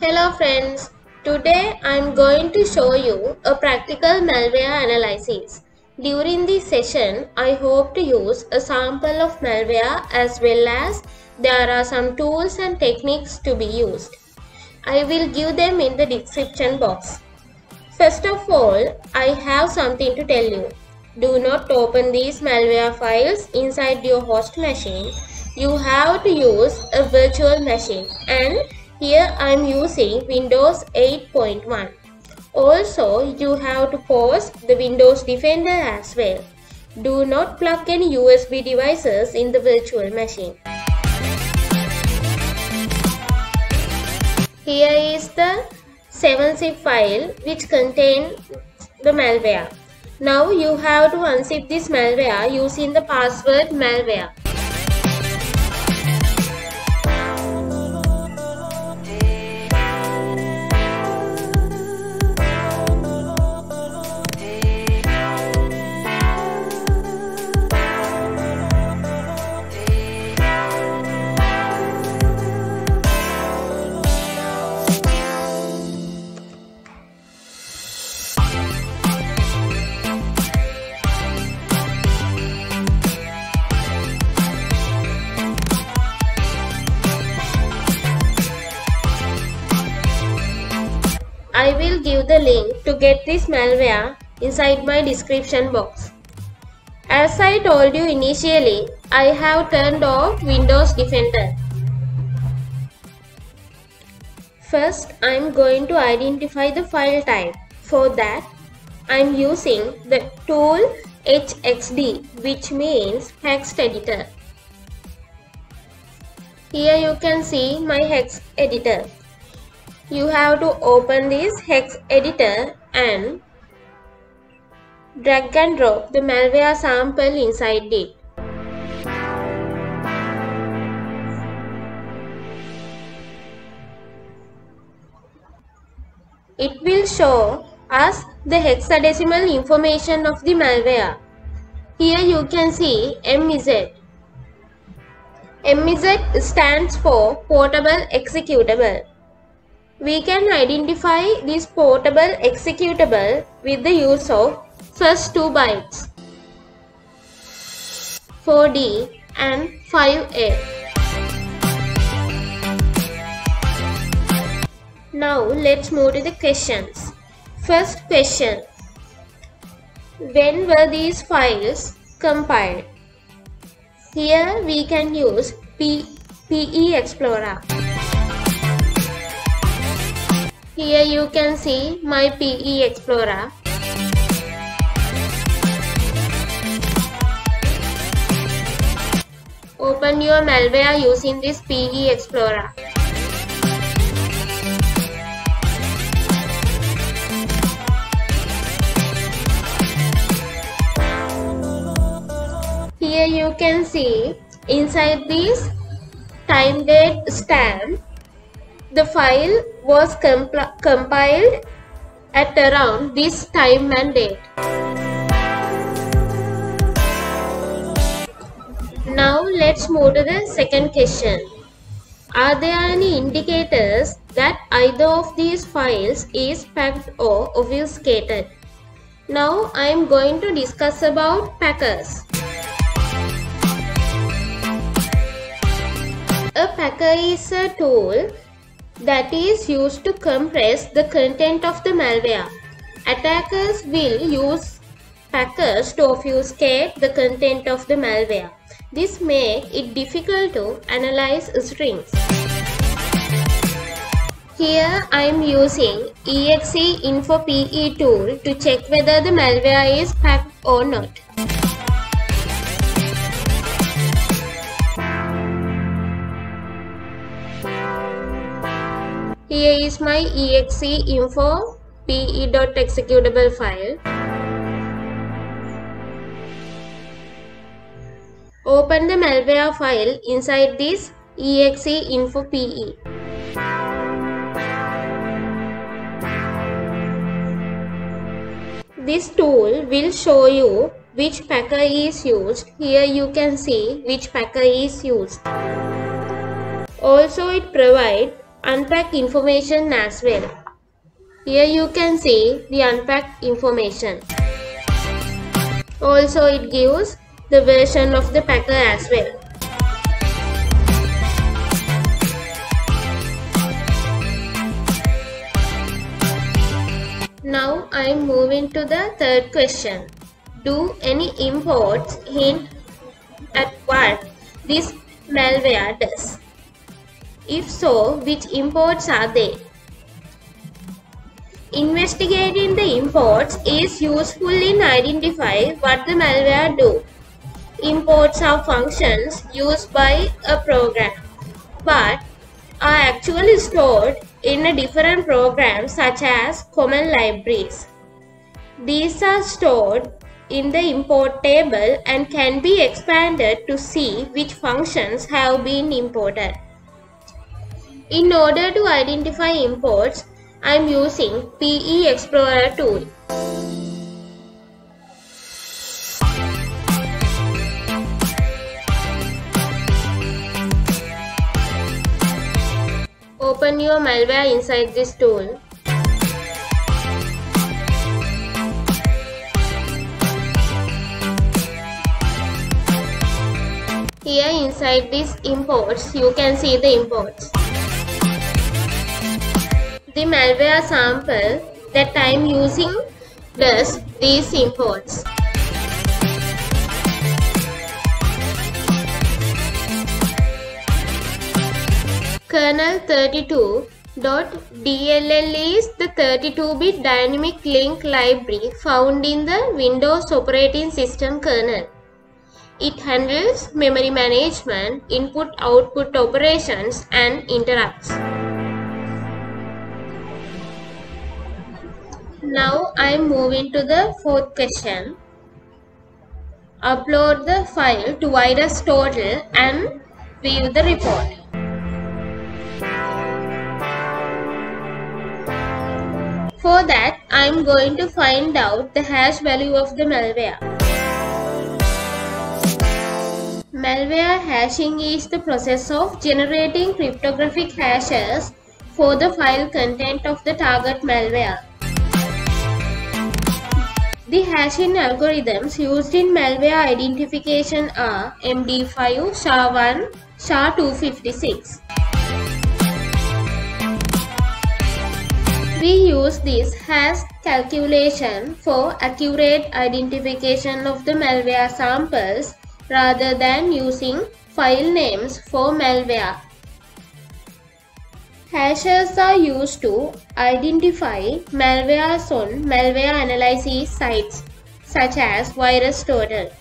Hello friends, today I am going to show you a practical malware analysis. During this session, I hope to use a sample of malware as well as there are some tools and techniques to be used. I will give them in the description box. First of all, I have something to tell you. Do not open these malware files inside your host machine. You have to use a virtual machine, and here I am using Windows 8.1. Also, you have to pause the Windows Defender as well. Do not plug any USB devices in the virtual machine. Here is the 7-zip file which contains the malware. Now you have to unzip this malware using the password malware. I will give the link to get this malware inside my description box. As I told you initially, I have turned off Windows Defender. First, I am going to identify the file type. For that, I am using the tool HXD, which means hex editor. Here you can see my hex editor. You have to open this hex editor and drag and drop the malware sample inside it. It will show us the hexadecimal information of the malware. Here you can see MZ. MZ stands for portable executable. We can identify this portable executable with the use of first 2 bytes, 4D and 5A. Now let's move to the questions. First question: when were these files compiled? Here we can use PE Explorer. Here you can see my PE Explorer. Open your malware using this PE Explorer. Here you can see inside this time date stamp, the file was compiled at around this time and date. Now let's move to the second question. Are there any indicators that either of these files is packed or obfuscated? Now I am going to discuss about packers. A packer is a tool that is used to compress the content of the malware. Attackers will use packers to obfuscate the content of the malware. This makes it difficult to analyze strings. Here I am using EXE Info PE tool to check whether the malware is packed or not. Here is my exe info pe.executable file. Open the malware file inside this exe info pe. This tool will show you which packer is used. Here you can see which packer is used. Also it provides unpacked information as well. Here you can see the unpacked information. Also it gives the version of the packer as well. Now I am moving to the third question. Do any imports hint at what this malware does? If so, which imports are they? Investigating the imports is useful in identifying what the malware do. Imports are functions used by a program, but are actually stored in a different program such as common libraries. These are stored in the import table and can be expanded to see which functions have been imported. In order to identify imports, I am using PE Explorer tool. Open your malware inside this tool. Here inside these imports, you can see the imports. The malware sample that I am using does these imports. Kernel 32.dll is the 32-bit dynamic link library found in the Windows operating system kernel. It handles memory management, input-output operations, and interrupts. Now I am moving to the fourth question. Upload the file to VirusTotal and view the report. For that, I am going to find out the hash value of the malware. Malware hashing is the process of generating cryptographic hashes for the file content of the target malware. The hashing algorithms used in malware identification are MD5, SHA-1, SHA-256. We use this hash calculation for accurate identification of the malware samples rather than using file names for malware. Hashes are used to identify malwares on malware analysis sites such as VirusTotal.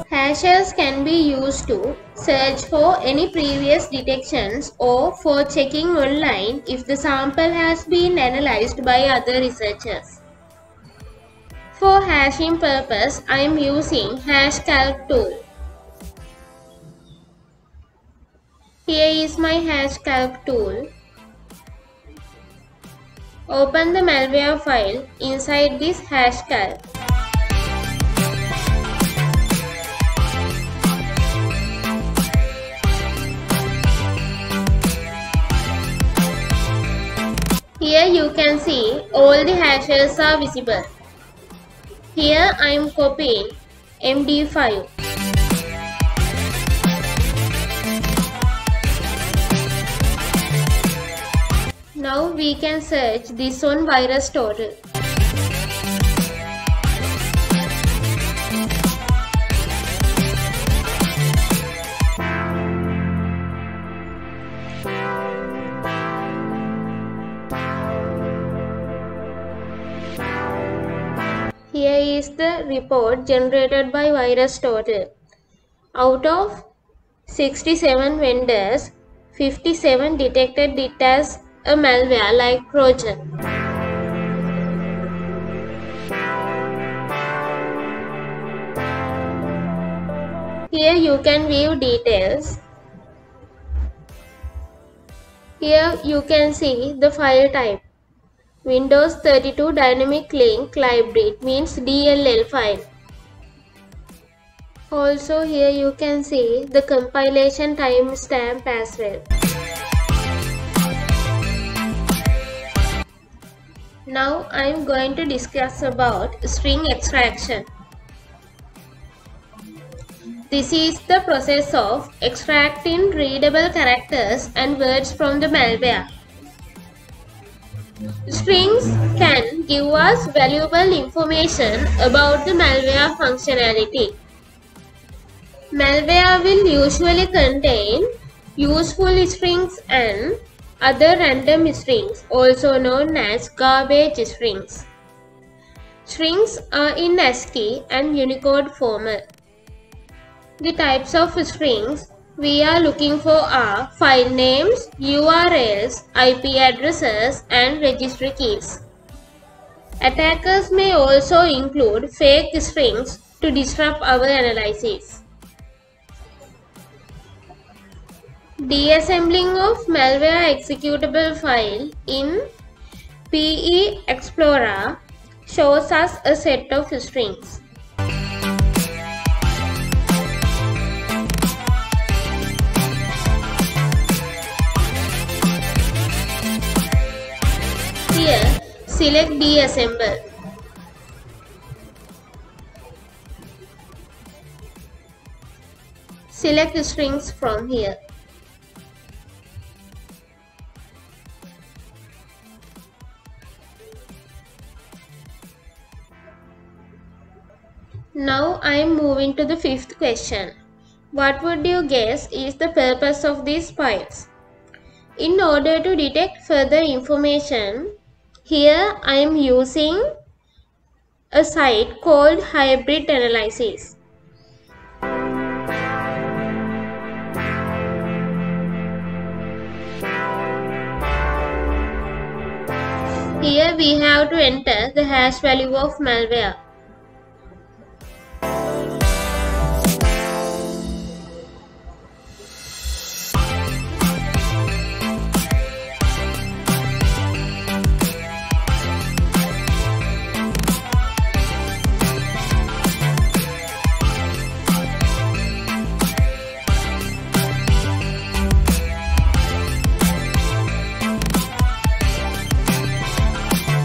Hashes can be used to search for any previous detections or for checking online if the sample has been analyzed by other researchers. For hashing purpose, I am using HashCalc tool. Here is my HashCalc tool. Open the malware file inside this HashCalc. Here you can see all the hashes are visible. Here I am copying MD5. Now we can search this on VirusTotal. Here is the report generated by VirusTotal. Out of 67 vendors, 57 detected it as a malware like Trojan. Here you can view details. Here you can see the file type. Windows 32 Dynamic Link Library, it means DLL file. Also here you can see the compilation timestamp as well. Now I am going to discuss about string extraction. This is the process of extracting readable characters and words from the malware. Strings can give us valuable information about the malware functionality. Malware will usually contain useful strings and other random strings, also known as garbage strings. Strings are in ASCII and Unicode format. The types of strings we are looking for are file names, URLs, IP addresses, and registry keys. Attackers may also include fake strings to disrupt our analysis. Deassembling of malware executable file in PE Explorer shows us a set of strings. Here, select Deassemble. Select strings from here. Now I am moving to the fifth question. What would you guess is the purpose of these files? In order to detect further information, here I am using a site called Hybrid Analysis. Here we have to enter the hash value of malware.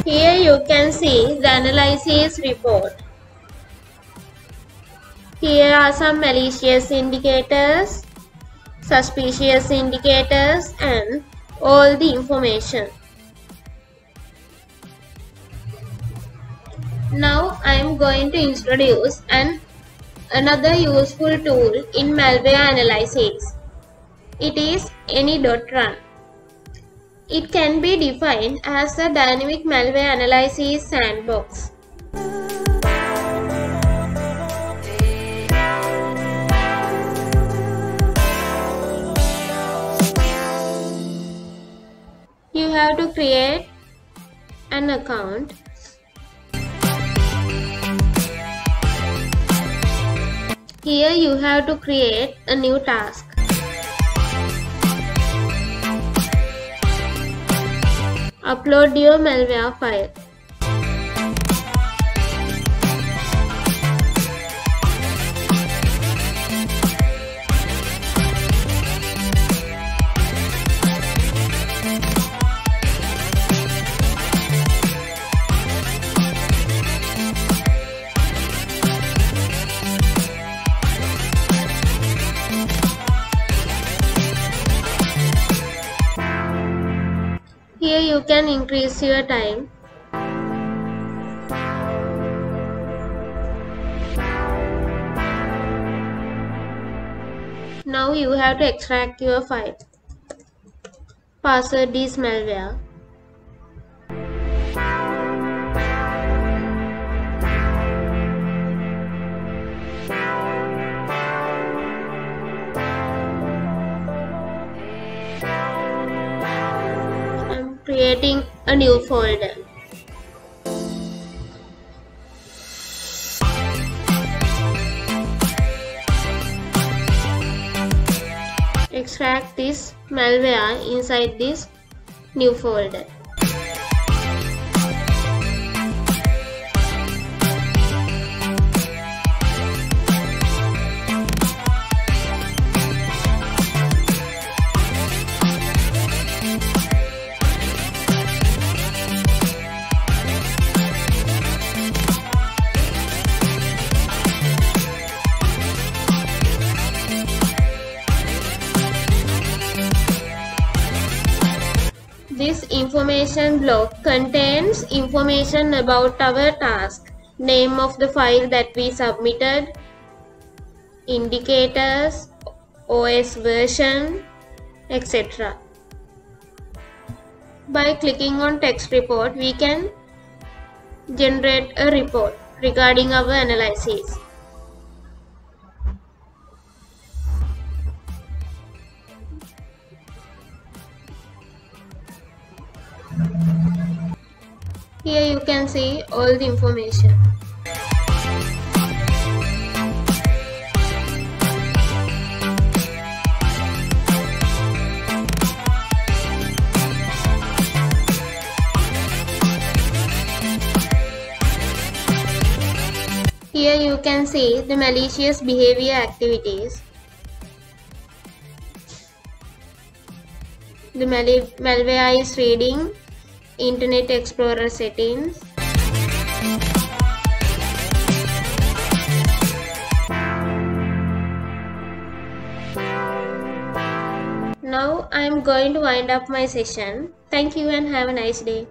Here you can see the analysis report. Here are some malicious indicators, suspicious indicators, and all the information. Now I am going to introduce another useful tool in malware analysis. It is any.run. It can be defined as a dynamic malware analysis sandbox. You have to create an account. Here you have to create a new task. Upload your malware file. Here you can increase your time. Now you have to extract your file. Password is malware. Creating a new folder. Extract this malware inside this new folder. information block contains information about our task, name of the file that we submitted, indicators, OS version, etc. By clicking on text report, we can generate a report regarding our analysis. Here you can see all the information. Here you can see the malicious behavior activities. The malware is reading Internet Explorer settings. Now I am going to wind up my session. Thank you and have a nice day.